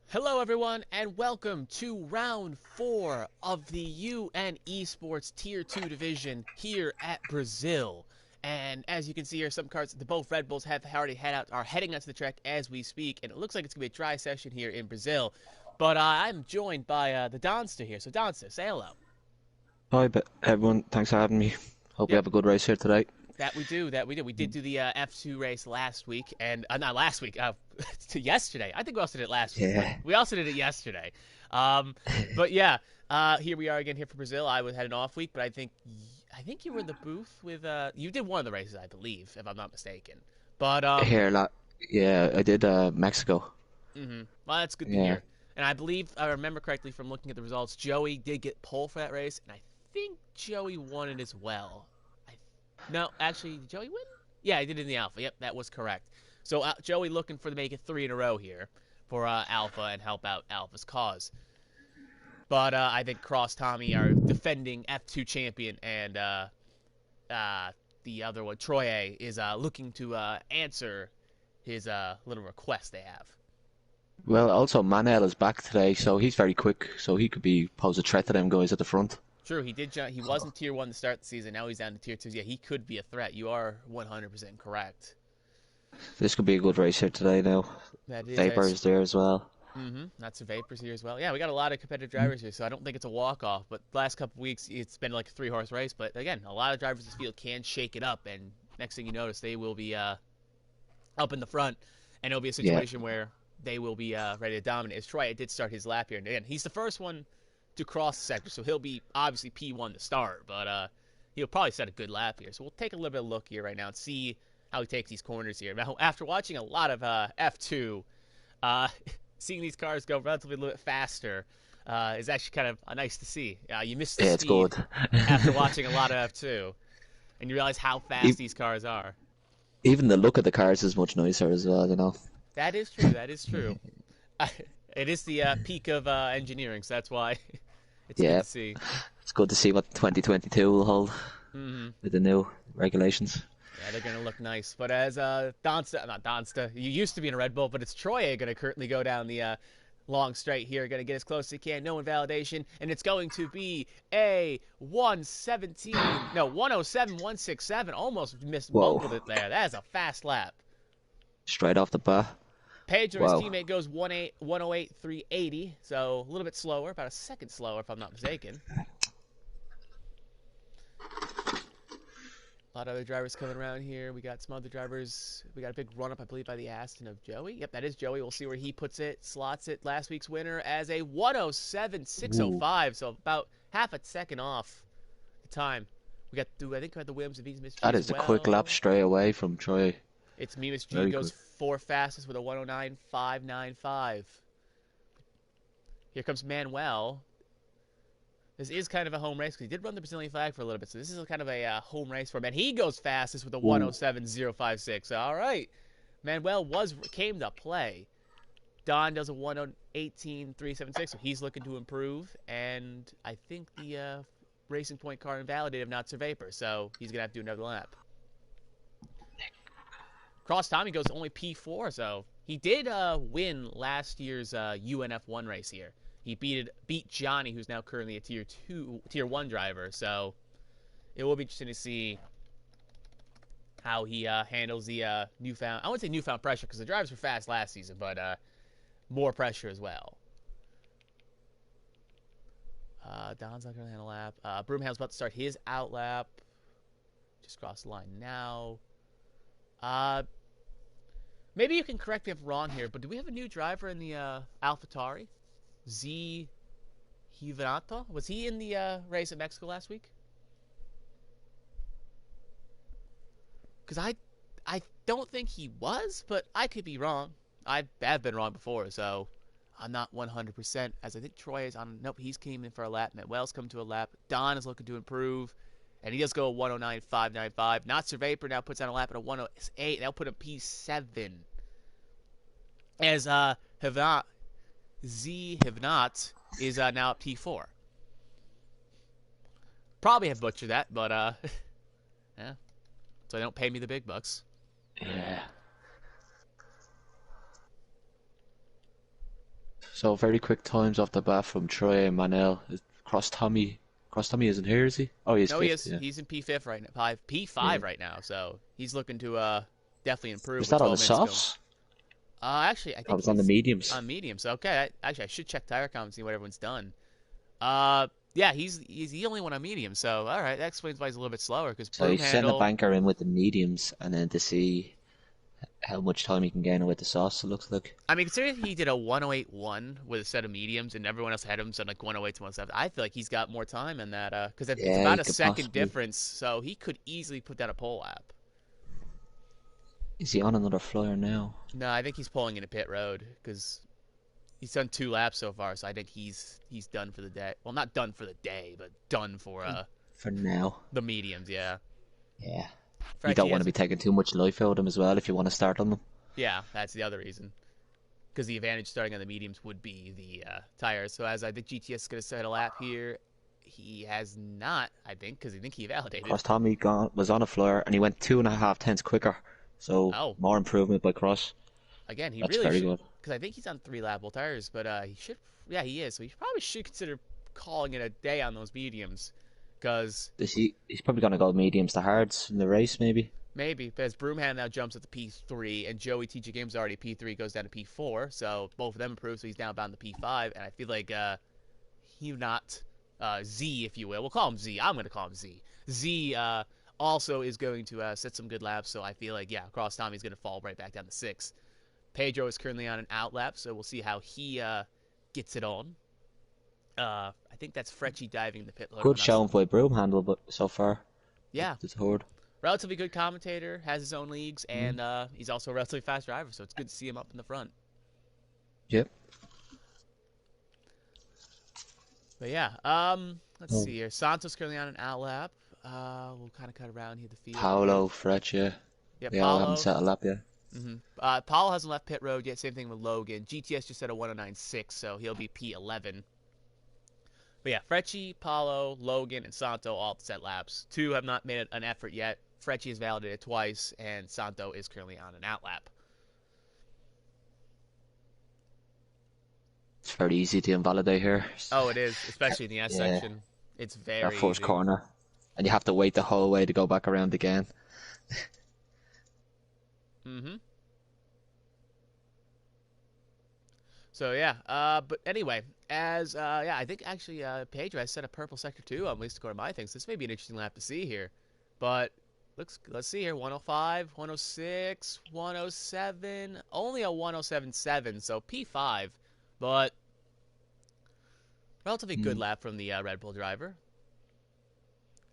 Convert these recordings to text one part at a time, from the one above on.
Hello, everyone, and welcome to round 4 of the UN eSports Tier 2 division here at Brazil. And as you can see here, some cars, both Red Bulls have already are heading out to the track as we speak, and it looks like it's going to be a dry session here in Brazil. But I'm joined by the Donster here. So, Donster, say hello. Hi, everyone. Thanks for having me. Hope we Yep, have a good race here today. that we did. We did do the F2 race last week, and not last week, to yesterday. I think we also did it last week, but Yeah. we also did it yesterday. Um, but yeah, here we are again here for Brazil. Had an off week, but I think you were in the booth with you did one of the races, I believe, if I'm not mistaken. But Here, yeah, I did Mexico. well, that's good to Yeah. hear. And I believe I remember correctly from looking at the results, Joey did get pole for that race, and I think Joey won it as well. I No, actually, did Joey win? Yeah, he did it in the Alpha. Yep, that was correct. So Joey looking for to make it 3 in a row here for Alpha and help out Alpha's cause. But I think Cross Tommy, our defending F2 champion, and uh, the other one, Troye, is looking to answer his little request they have. Well, also Manel is back today, so he's very quick, so he could be pose a threat to them guys at the front. True, he did. He wasn't tier 1 to start the season. Now he's down to tier 2. Yeah, he could be a threat. You are 100% correct. This could be a good race here today now. That is. Vapor is there as well. That's some vapors here as well. Yeah, we got a lot of competitive drivers here, so I don't think it's a walk off. But the last couple weeks, it's been like a 3 horse race. But again, a lot of drivers in this field can shake it up, and next thing you notice, they will be up in the front, and it'll be a Yeah. situation where they will be ready to dominate. As Troy did start his lap here, and again, he's the first one to cross the sector, so he'll be obviously P1 to start, but he'll probably set a good lap here. So we'll take a little bit of a look here right now and see how he takes these corners here. Now, after watching a lot of F2, uh, seeing these cars go relatively a little bit faster is actually kind of nice to see. You miss the Yeah, it's speed good. after watching a lot of F2, and you realize how fast E- these cars are. Even the look of the cars is much nicer as well, you know. That is true. That is true. It is the peak of engineering, so that's why it's good Yeah, to see. it's good to see what 2022 will hold hmm with the new regulations. Yeah, they're gonna look nice. But as not Donsta, you used to be in a Red Bull, but it's Troye gonna currently go down the long straight here, gonna get as close as he can, no invalidation, and it's going to be a 117, no 107, 167. Almost Whoa. bungled it there. That is a fast lap. Straight off the bat. Pedro, his Wow. teammate, goes 108, 380, so a little bit slower, about a second slower if I'm not mistaken. A lot of other drivers coming around here. We got some other drivers. We got a big run up, I believe, by the Aston of Joey. Yep, that is Joey. We'll see where he puts it. Slots it. Last week's winner as a 107.605, so about half a second off the time. I think we had the Williams and Miss G That as is a quick lap well. straight away from Troy. It's Miss G Very goes quick. four fastest with a 109.595. Here comes Manuel. This is kind of a home race because he did run the Brazilian flag for a little bit, so this is kind of a home race for him. And he goes fastest with a Ooh. 107.056. All right, Manuel came to play. Don does a 118.376, so he's looking to improve. And I think the Racing Point car invalidated him, not Sir Vapor, so he's gonna have to do another lap. Cross Tommy goes only P4, so he did win last year's UNF1 race here. He beat Johnny, who's now currently a tier 1 driver. So it will be interesting to see how he handles the newfound. I wouldn't say newfound pressure because the drivers were fast last season, but more pressure as well. Don's not going to handle lap. Broomhound's about to start his out lap. Just crossed the line now. Uh, Maybe you can correct me if I'm wrong here, but do we have a new driver in the AlphaTauri? Z Hivanato? Was he in the race at Mexico last week? Because I don't think he was, but I could be wrong. I have been wrong before, so I'm not 100%. As I think Troy is on. Nope, he's came in for a lap. Matt Wells come to a lap. Don is looking to improve. And he does go a 109.595. Not Sir Vapor now puts on a lap at a 108. That'll put him P7. As Hivnat, Z Hivnat is now at P4. Probably have butchered that, but yeah. So they don't pay me the big bucks. Yeah. So very quick times off the bat from Troy and Manel. Cross Tommy isn't here, is he? Oh, he's No, he fifth. is. Yeah. He's in P5 right now. Yeah. P5 right now, so he's looking to definitely improve Was with that on the 12 minutes to go. softs? Actually, I I think was on the he's mediums. on medium. So okay, actually I should check tire count and see what everyone's done. Yeah, he's the only one on medium. So all right, that explains why he's a little bit slower because So broom he's setting a handle. banker in with the mediums, and then to see how much time he can gain with the sauce. It looks like. I mean, considering he did a 108.1 with a set of mediums and everyone else had him done like 108 to 107, I feel like he's got more time in that because it's Yeah, about he a could second possibly. difference, so he could easily put down a pole lap. Is he on another flyer now? No, I think he's pulling into pit road because he's done 2 laps so far, so I think he's done for the day. Well, not done for the day, but done for For now. the mediums. Yeah, Yeah. You don't Frenchie want to has be taking too much life out of him as well if you want to start on them. yeah, that's the other reason because the advantage starting on the mediums would be the tires. So as I think GTS is going to set a lap here, he has not. I think because I think he validated. Cross Tommy was on a flyer and he went 2.5 tenths quicker. So Oh, more improvement by Cross. again, he That's really very should good. because I think he's on 3 lapable tires, but he should. Yeah, he is. So he probably should consider calling it a day on those mediums because He's probably going to go mediums to hards in the race, maybe. maybe because Broomhand now jumps up to P3 and Joey TG Games already P3 goes down to P4, so both of them improve. So he's now bound to P5, and I feel like he not Z, if you will. We'll call him Z. I'm gonna call him Z. Z also is going to set some good laps, so I feel like yeah, Cross Tommy's gonna fall right back down to 6. Pedro is currently on an out lap, so we'll see how he gets it on. I think that's Frecci diving in the pit lane Good on us. showing by Broom Handle, but so far. Yeah, It's hard. relatively good commentator, has his own leagues, Mm. and he's also a relatively fast driver, so it's good to see him up in the front. Yep. But yeah, let's Oh. see here. Santos currently on an out lap. We'll kind of cut around here the field here. Paolo, Fretch, yeah. Yeah, They all haven't Paulo. settled up yet. Paulo hasn't left pit road yet. Same thing with Logan. GTS just set a 109.6, so he'll be P11. But yeah, Frecci, Paulo, Logan, and Santo all set laps. 2 have not made an effort yet. Frecci has validated twice, and Santo is currently on an out lap. It's very easy to invalidate here. Oh, it is, especially in the S Yeah, section. It's that very first easy. corner. And you have to wait the whole way to go back around again. Mm-hmm. So yeah, but anyway, as yeah, I think actually Pedro has set a purple sector 2 at least according to my things. This may be an interesting lap to see here, but let's see here, 105, 106, 107, only a 107.7, so P5, but relatively good Mm. lap from the Red Bull driver.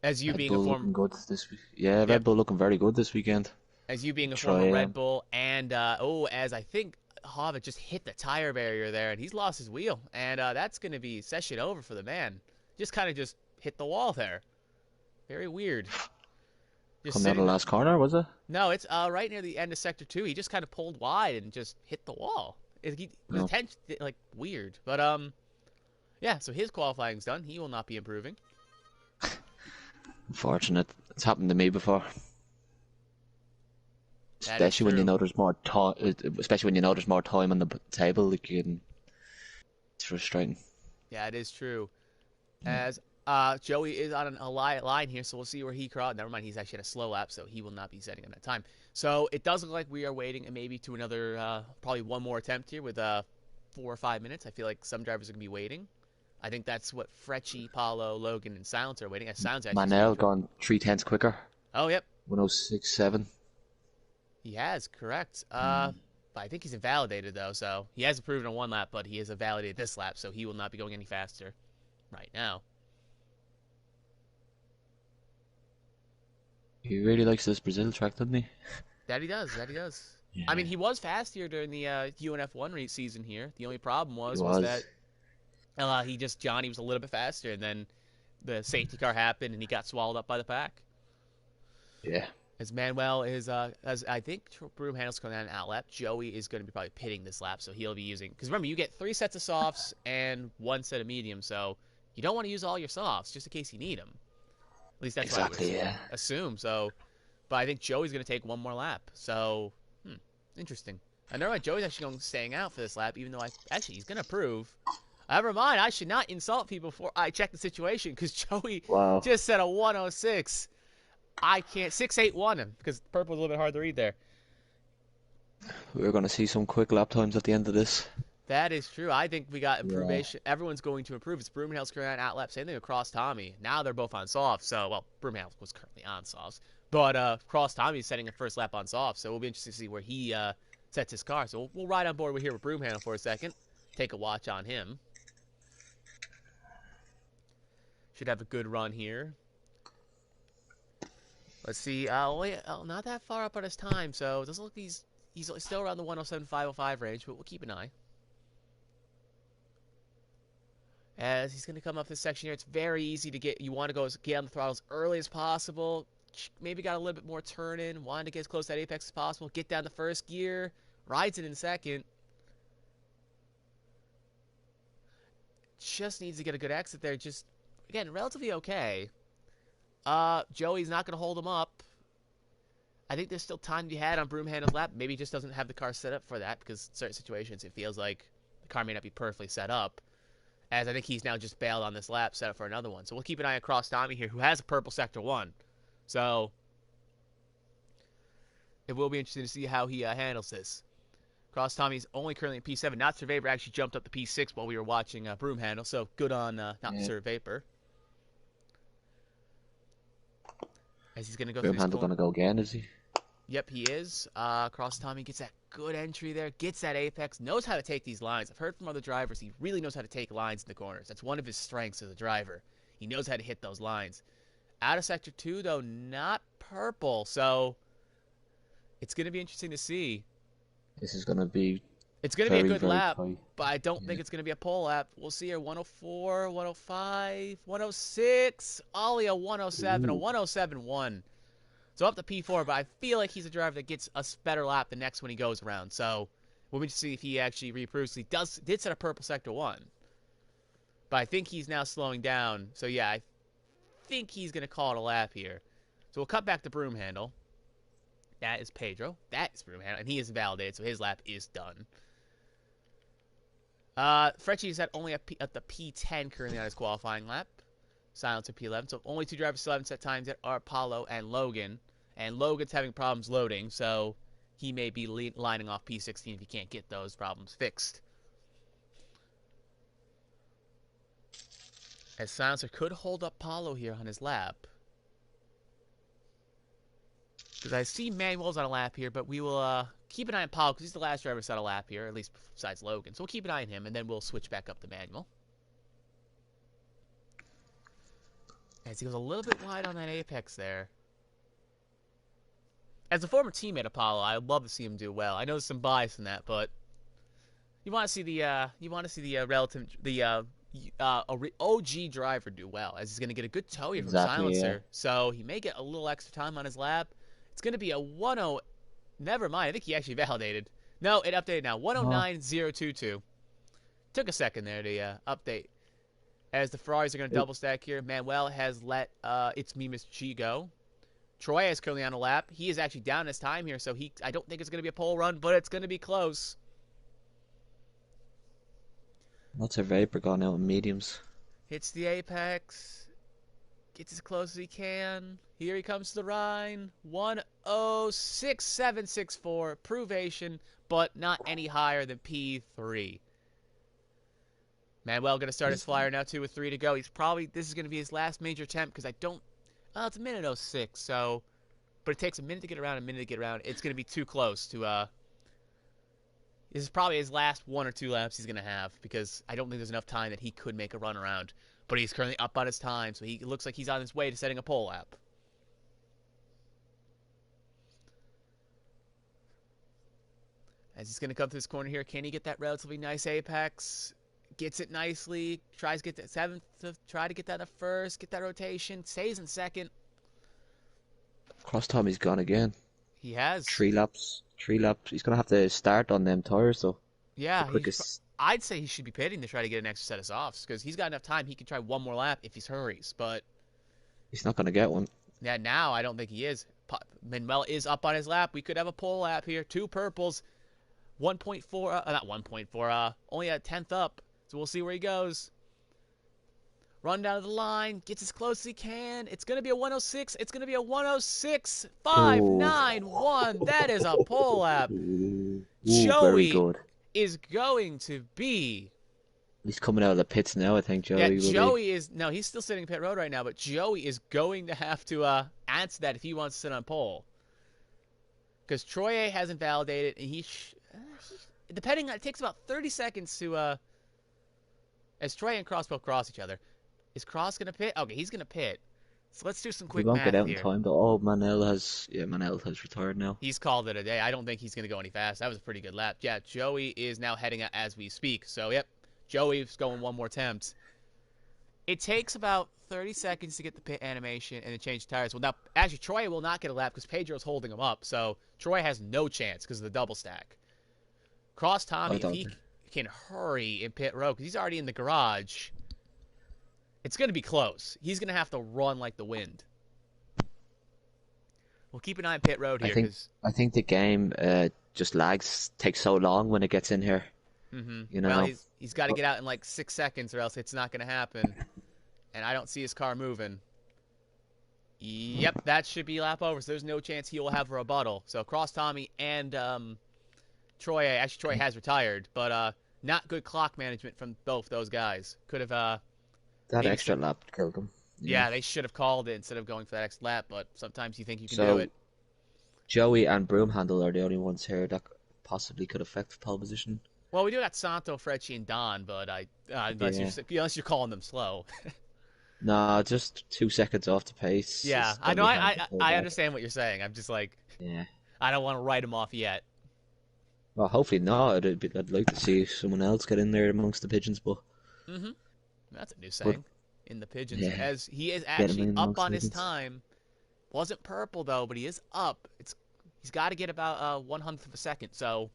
As you Red being a Bull former, looking good this week. Yeah, yep, Red Bull looking very good this weekend. as you being a former Try Red Bull, and as I think Harvick just hit the tire barrier there, and he's lost his wheel, and that's going to be session over for the man. Just kind of just hit the wall there. Very weird. Just coming out of the sitting. last corner, was it? No, it's right near the end of sector 2. He just kind of pulled wide and just hit the wall. The No. attention like weird, but yeah. So his qualifying's done. He will not be improving. Unfortunate. It's happened to me before. That is Especially when you true. know there's more time. Especially when you know there's more time on the table. Like it's frustrating. Yeah, it is true. As Joey is on a line here, so we'll see where he crawled. Never mind, he's actually at a slow lap, so he will not be setting on that time. So it does look like we are waiting maybe to another, probably one more attempt here with 4 or 5 minutes. I feel like some drivers are going to be waiting. I think that's what Frecci, Paulo, Logan, and Silence are waiting. As Silence actually Manel gone 3 tenths quicker. Oh, yep, 106.7. he has, correct. Mm. But I think he's invalidated, though, so he has proven on 1 lap, but he is invalidated this lap, so he will not be going any faster right now. He really likes this Brazil track, doesn't he? That he does. That he does. I mean, Yeah. he was fast here during the UNF1 season here. The only problem He was that was. Johnny was a little bit faster, and then the safety car happened, and he got swallowed up by the pack. Yeah. As Manuel is, as I think Broom handles coming down an out lap, Joey is going to be probably pitting this lap, so he'll be using. Because remember, you get 3 sets of softs and 1 set of mediums, so you don't want to use all your softs just in case you need them. At least that's what I would Exactly, yeah. assume. So, but I think Joey's going to take 1 more lap. So, interesting. I know Joey's actually going staying out for this lap, even though he's going to prove. Never mind, I should not insult people before I check the situation because Joey Wow. just said a 106. I can't 681 him because purple's a little bit hard to read there. We're going to see some quick lap times at the end of this. That is true. I think we got Yeah. improvement. Everyone's going to improve. It's Broomhill's currently on outlap. Same thing across Tommy. Now they're both on soft. So, well, Broomhill was currently on softs. But Cross Tommy's setting a first lap on soft. So we'll be interested to see where he sets his car. So we'll ride on board here with Broomhill for a second. Take a watch on him. Should have a good run here. Let's see. Not that far up on his time. So it doesn't look he's still around the 107.505 range. But we'll keep an eye. As he's going to come up this section here, it's very easy to get. You want to get on the throttle as early as possible. Maybe got a little bit more turn in. Wanted to get as close to that apex as possible. Get down the first gear. Rides it in second. Just needs to get a good exit there. Just, again, relatively okay. Joey's not going to hold him up. I think there's still time to be had on Broomhandle's lap. Maybe he just doesn't have the car set up for that because in certain situations it feels like the car may not be perfectly set up. As I think he's now just bailed on this lap, set up for another one. So we'll keep an eye across Tommy here, who has a purple Sector 1. So it will be interesting to see how he handles this. Cross Tommy's only currently in P7. Not Sir Vapor actually jumped up to P6 while we were watching Broomhandle. So good on not Sir Vapor. As he's going to go through this Broomhandle going to go again, is he? Yep, he is. Cross Tommy gets that good entry there, gets that apex, knows how to take these lines. I've heard from other drivers he really knows how to take lines in the corners. That's one of his strengths as a driver. He knows how to hit those lines. Out of Sector 2, though, not purple. So it's going to be interesting to see. This is going to be It's going to be a good lap, tight. but I don't think it's going to be a pole lap. We'll see here. 104, 105, 106, Ollie a 107, a 107.1. So up to P4, but I feel like he's a driver that gets a better lap the next when he goes around. So we'll be to see if he actually reproves. He did set a purple Sector 1. But I think he's now slowing down. So yeah, I think he's going to call it a lap here. So we'll cut back to Broomhandle. That is Pedro. That is Broomhandle. And he is validated, so his lap is done. Frecci is at only at the P10 currently on his qualifying lap. Silence at P11. So only two drivers still haven't set times yet are Paulo and Logan. And Logan's having problems loading, so he may be lining off P16 if he can't get those problems fixed. As Silencer could hold up Paulo here on his lap. Because I see Manuel's on a lap here, but we will keep an eye on Paulo because he's the last driver to set a lap here, at least besides Logan. So we'll keep an eye on him, and then we'll switch back up to Manuel. As he goes a little bit wide on that apex there. As a former teammate Apollo, I'd love to see him do well. I know there's some bias in that, but you want to see the OG driver do well, as he's going to get a good tow here from Silencer. Yeah. So he may get a little extra time on his lap. It's going to be a 10. Never mind. I think he actually validated. No, it updated now. 109.022. Took a second there to update. As the Ferraris are going to double stack here, Manuel has let It's Me, Mr. Chi go. Troy is currently on a lap. He is actually down his time here, so I don't think it's going to be a pole run, but it's going to be close. What's her Vapor going out in mediums? Hits the apex. Gets as close as he can. Here he comes to the Rhine. 106.764. Provation, but not any higher than P3. Manuel going to start his flyer now, too, with 3 to go. This is going to be his last major attempt, because it's a minute 06, so, but it takes a minute to get around, It's going to be too close to, this is probably his last 1 or 2 laps he's going to have, because I don't think there's enough time that he could make a run around. But he's currently up on his time, so it looks like he's on his way to setting a pole lap. As he's going to come through this corner here, can he get that relatively nice apex? Gets it nicely, tries to get that 7th, try to get that in the first, get that rotation, stays in second. Cross Tommy's gone again. He has. 3 laps. He's going to have to start on them tires, though. Yeah, quickest. I'd say he should be pitting to try to get an extra set of softs, because he's got enough time. He can try one more lap if he hurries, but he's not going to get one. Yeah, now I don't think he is. Manuel is up on his lap. We could have a pole lap here. 2 purples. 1.4, not 1.4, only a tenth up. So we'll see where he goes. Run down the line, gets as close as he can. It's going to be a 106. It's going to be a 106.591. That is a pole lap. Ooh, very Joey good. is going to be. He's coming out of the pits now, I think, Yeah, Joey will be. Joey is. No, he's still sitting pit road right now, but Joey is going to have to answer that if he wants to sit on pole. Because Troye hasn't validated, and depending on, it takes about 30 seconds to, as Troye and Cross both cross each other. Is Cross going to pit? Okay, he's going to pit. So let's do some He quick won't get math out in here. time, but oh, Manel has retired now. He's called it a day. I don't think he's going to go any fast. That was a pretty good lap. Yeah, Joey is now heading out as we speak. So, yep, Joey's going one more attempt. It takes about 30 seconds to get the pit animation and to change tires. Well, now, actually, Troy will not get a lap because Pedro's holding him up. So, Troy has no chance because of the double stack. Cross Tommy, I if don't he think. can hurry in pit road because he's already in the garage, it's going to be close. He's going to have to run like the wind. We'll keep an eye on pit road I here think because. I think the game just lags, takes so long when it gets in here. You Well, know. he's got to But get out in like 6 seconds or else it's not going to happen. And I don't see his car moving. Yep, that should be lap over. So there's no chance he will have a rebuttal. So Cross Tommy and Troy. Actually, Troy has retired, but not good clock management from both those guys. Could have that maybe. extra lap killed him. Yeah. Yeah, they should have called it instead of going for that next lap. But sometimes you think you can do So it. Joey and Broomhandle are the only ones here that possibly could affect pole position. Well, we do got Santo, Frecci, and Don, but Yeah. unless you're calling them slow. Nah, just 2 seconds off the pace Yeah, is I gonna know. be hard to pull I back. understand what you're saying. I'm just like, Yeah. I don't want to write him off yet. Well, hopefully not. I'd like to see someone else get in there amongst the pigeons, but Mm-hmm. That's a new but saying. In the pigeons, yeah, as he is get him actually in up amongst on the his pigeons. time. Wasn't purple though, but he is up. He's got to get about 1/100 of a second. So,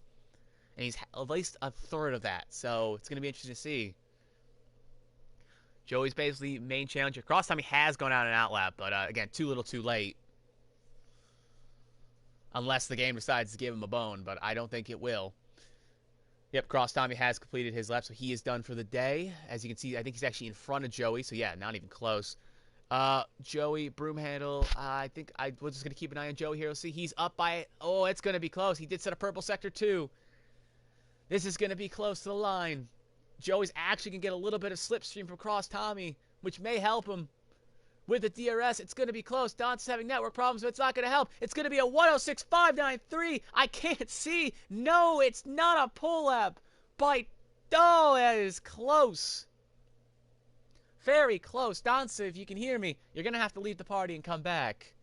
and he's at least a third of that. So it's gonna be interesting to see. Joey's basically main challenger. Cross time he has gone out and out lap, but again, too little, too late. Unless the game decides to give him a bone, but I don't think it will. Yep, Cross Tommy has completed his lap, so he is done for the day. As you can see, I think he's actually in front of Joey, so yeah, not even close. Joey, Broomhandle, I think we're just going to keep an eye on Joey here. Let's see, he's up by, oh, it's going to be close. He did set a purple sector too. This is going to be close to the line. Joey's actually going to get a little bit of slipstream from Cross Tommy, which may help him. With the DRS, it's going to be close. Don's having network problems, but it's not going to help. It's going to be a 106.593. I can't see. No, it's not a pull lap. Oh, that is close. Very close. Donsa, if you can hear me, you're going to have to leave the party and come back.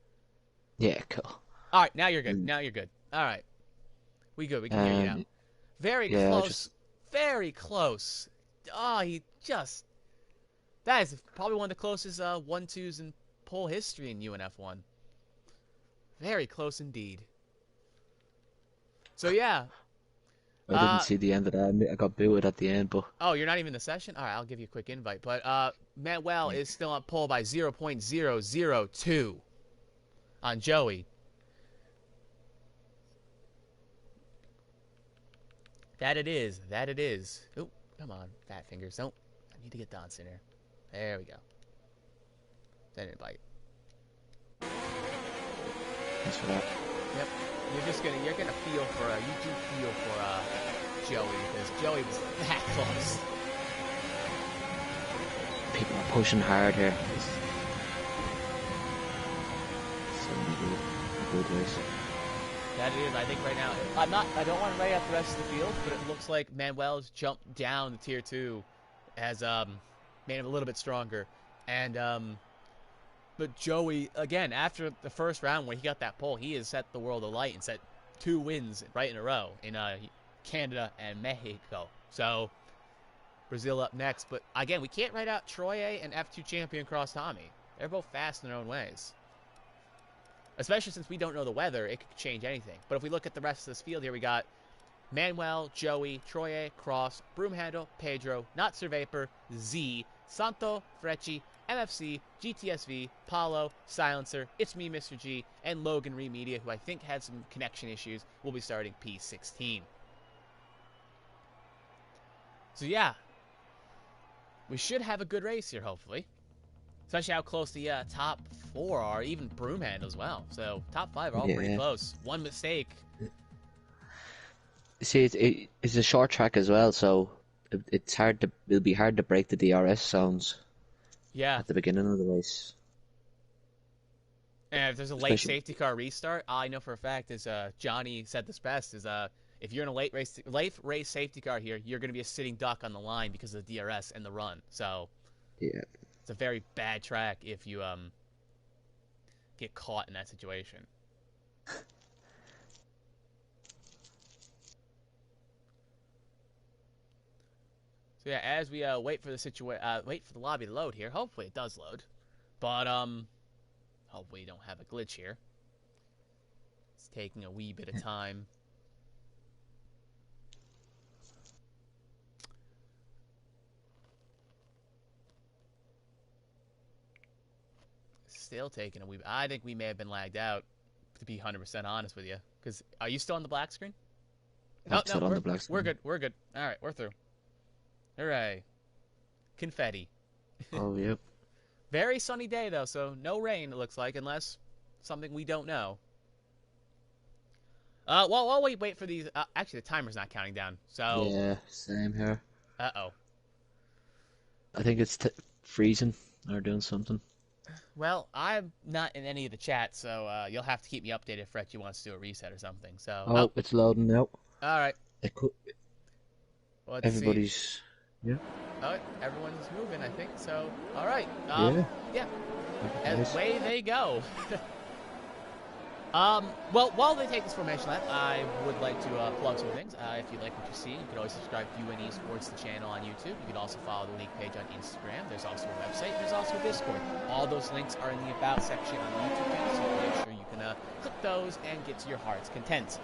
Yeah, cool. All right, now you're good. Mm. Now you're good. All right. We good. We can hear you now. Very Yeah, close. Very close. Oh, that is probably one of the closest 1-2s in pole history in UNF1. Very close indeed. So yeah. I didn't see the end of that. I got booted at the end, but Oh, you're not even in the session? All right, I'll give you a quick invite. But Manuel yeah. is still on pole by 0.002 on Joey. That it is. That it is. Oh, come on, fat fingers. Don't. I need to get Don in here. There we go. Send invite. Thanks for that. Yep. You're gonna feel for you do feel for Joey because Joey was that close. People are pushing hard here. So good race. That it is. I think right now I don't want to lay out the rest of the field, but it looks like Manuel's jumped down to tier 2 has made him a little bit stronger. And but Joey, again, after the first round where he got that pole, he has set the world alight and set 2 wins right in a row in Canada and Mexico. So Brazil up next. But again, we can't write out Troye and F2 champion Cross Tommy. They're both fast in their own ways. Especially since we don't know the weather, it could change anything. But if we look at the rest of this field here, we got Manuel, Joey, Troye, Cross, Broomhandle, Pedro, Not Sir Vapor, Z, Santo, Frecci, MFC, GTSV, Paulo, Silencer, It's Me, Mr. G, and Logan Remedia, who I think had some connection issues, will be starting P16. So yeah, we should have a good race here, hopefully. Especially how close the top four are, even Broomhand as well. So top five are all pretty Yeah. close. One mistake. See, it's a short track as well, so it's hard to it'll be hard to break the DRS zones Yeah. at the beginning of the race, And if there's a late especially. safety car restart, all I know for a fact is Johnny said this best is if you're in a late race safety car here, you're going to be a sitting duck on the line because of the DRS and the run. So Yeah. it's a very bad track if you get caught in that situation. So yeah, as we wait for the lobby to load here, hopefully it does load. But hopefully you don't have a glitch here. It's taking a wee bit of time. Still taking a wee bit. I think we may have been lagged out, to be 100% honest with you. Because are you still on the black screen? I'm No, no, still on the black we're screen. good. We're good. All right, we're through. Hooray. Confetti. Oh, yep. Very sunny day, though, so no rain, it looks like, unless something we don't know. While we wait for these... actually, the timer's not counting down, so... Yeah, same here. Uh-oh. I think it's freezing or doing something. Well, I'm not in any of the chats, so you'll have to keep me updated if Fretchy wants to do a reset or something. So, Oh, it's loading now. all right. It could, Let's see. everybody's. Yeah. Oh, everyone's moving, I think. So, all right. Yeah. Yeah. And Nice. away they go. Well, while they take this formation lap, I would like to plug some things. If you like what you see, you can always subscribe to UN eSports, the channel on YouTube. You can also follow the league page on Instagram. There's also a website. There's also a Discord. All those links are in the About section on the YouTube channel, so make sure you can click those and get to your heart's content.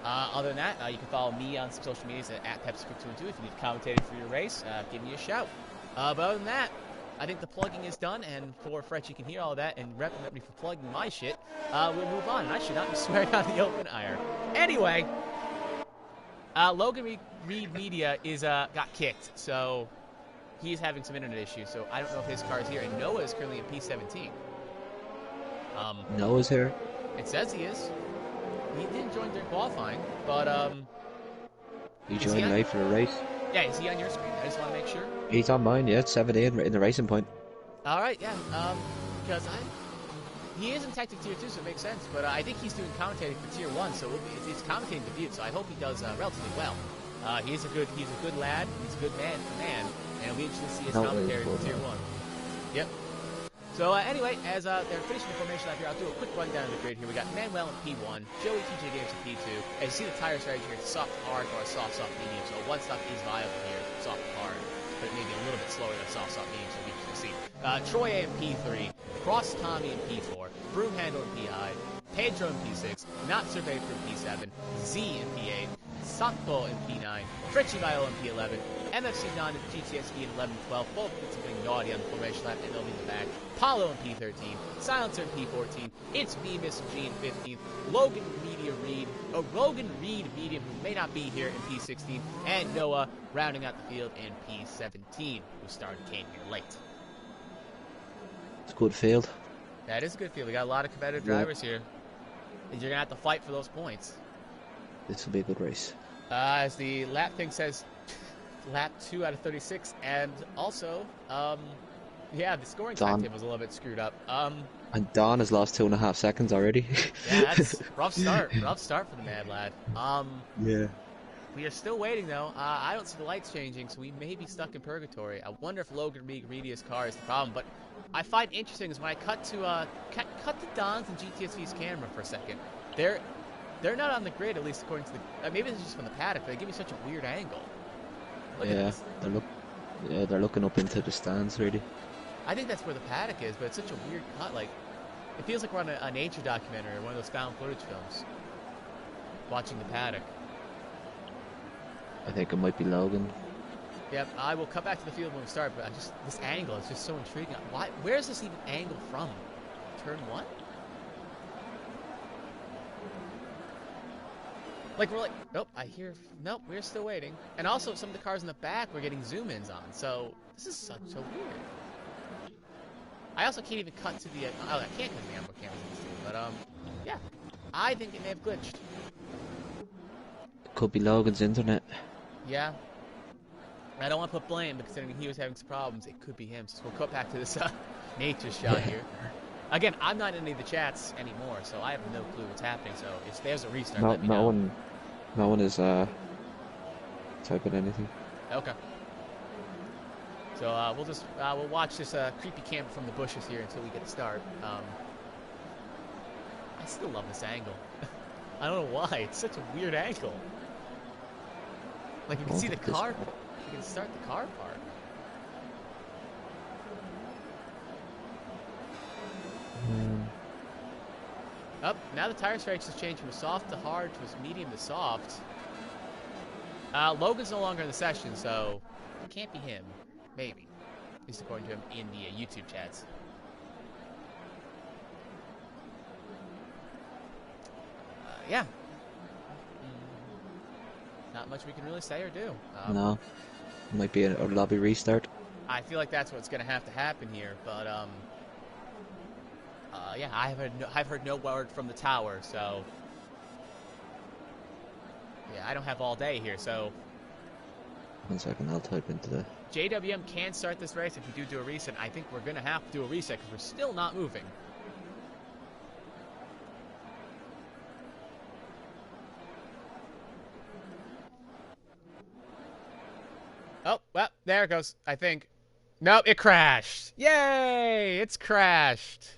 Other than that, you can follow me on some social medias at Pepsi212. If you need a commentator for your race, give me a shout. But other than that, I think the plugging is done, and for Fretch, you can hear all that and reprimand me for plugging my shit. We'll move on, and I should not be swearing on the open air. Anyway, Logan Reed Media is got kicked, so he's having some internet issues. So I don't know if his car is here, and Noah is currently in P17. Noah's here. It says he is. He didn't join during qualifying, but He is joined late for the race. Yeah, is he on your screen? I just want to make sure. He's on mine, yeah. It's 17 in the racing point. All right, yeah. Because he is in Tactic Tier 2, so it makes sense. But I think he's doing commentating for Tier 1, so it's commentating the Butte. So I hope he does relatively well. He's a good lad. He's a good man, and it'll be interesting to see his commentary for Tier 1. Yep. So anyway, as they're finishing the formation lap here, I'll do a quick rundown of the grid here. We got Manuel in P1, Joey TJ Games in P2. As you see the tire strategy here, it's soft hard or a soft medium. So one stop is viable here, soft hard, but maybe a little bit slower than soft medium. So we can see Troy A in P3, Cross Tommy in P4, Broom Handle in P5, Pedro in P6, Not Survey in P7, Z in P8, Sakpo in P9, Fritchie Viola in P11, MFC Don and GTSE in 11-12, both did something naughty on the formation lap, and they'll be in the back. Paulo in P13, Silencer in P14, it's me, Mr. G in 15th, Logan Reed Medium, who may not be here in P16, and Noah rounding out the field in P17, who came here late. It's a good field. That is a good field. We got a lot of competitive drivers here. And you're going to have to fight for those points. This will be a good race. As the lap thing says, lap 2 out of 36, and also, yeah, the scoring timetable was a little bit screwed up. And Don has lost 2.5 seconds already. Yeah, that's rough start for the mad lad. Yeah. We are still waiting though. I don't see the lights changing, so we may be stuck in purgatory. I wonder if Logan Media's car is the problem, but I find interesting is when I cut to Don's and GTSV's camera for a second, they're not on the grid, at least according to the. Maybe it's just from the paddock, but they give me such a weird angle. Look at this. They're looking up into the stands, really. I think that's where the paddock is, but it's such a weird cut. Like, it feels like we're on a nature documentary or one of those found footage films. Watching the paddock. I think it might be Logan. Yep, I will cut back to the field when we start, but this angle is just so intriguing. Where is this even angle from? Turn 1? Like, we're like, nope, I hear, nope, we're still waiting. And also, some of the cars in the back we're getting zoom-ins on, so this is so weird. I also can't even cut to the, oh, I can't cut to the onboard cameras in this too, but, yeah. I think it may have glitched. Could be Logan's internet. Yeah. I don't want to put blame, because considering he was having some problems, it could be him. So we'll cut back to this nature shot here. Again, I'm not in any of the chats anymore, so I have no clue what's happening. So if there's a restart, No, let me know. no one is typing anything. Okay. So we'll just we'll watch this creepy camera from the bushes here until we get a start. I still love this angle. I don't know why. It's such a weird angle. Like you can see the car. You can start the car part. Oh, now the tire strikes has changed from soft to hard to medium to soft. Logan's no longer in the session, so it can't be him. Maybe. At least according to him in the YouTube chats. Yeah. Not much we can really say or do. No. Might be a lobby restart. I feel like that's what's going to have to happen here, but yeah, I've heard no word from the tower, so yeah, I don't have all day here, so 1 second, I'll type into the... JWM can start this race if we do a reset. I think we're going to have to do a reset because we're still not moving. Oh, well, there it goes, I think. Nope, it crashed. Yay! It's crashed.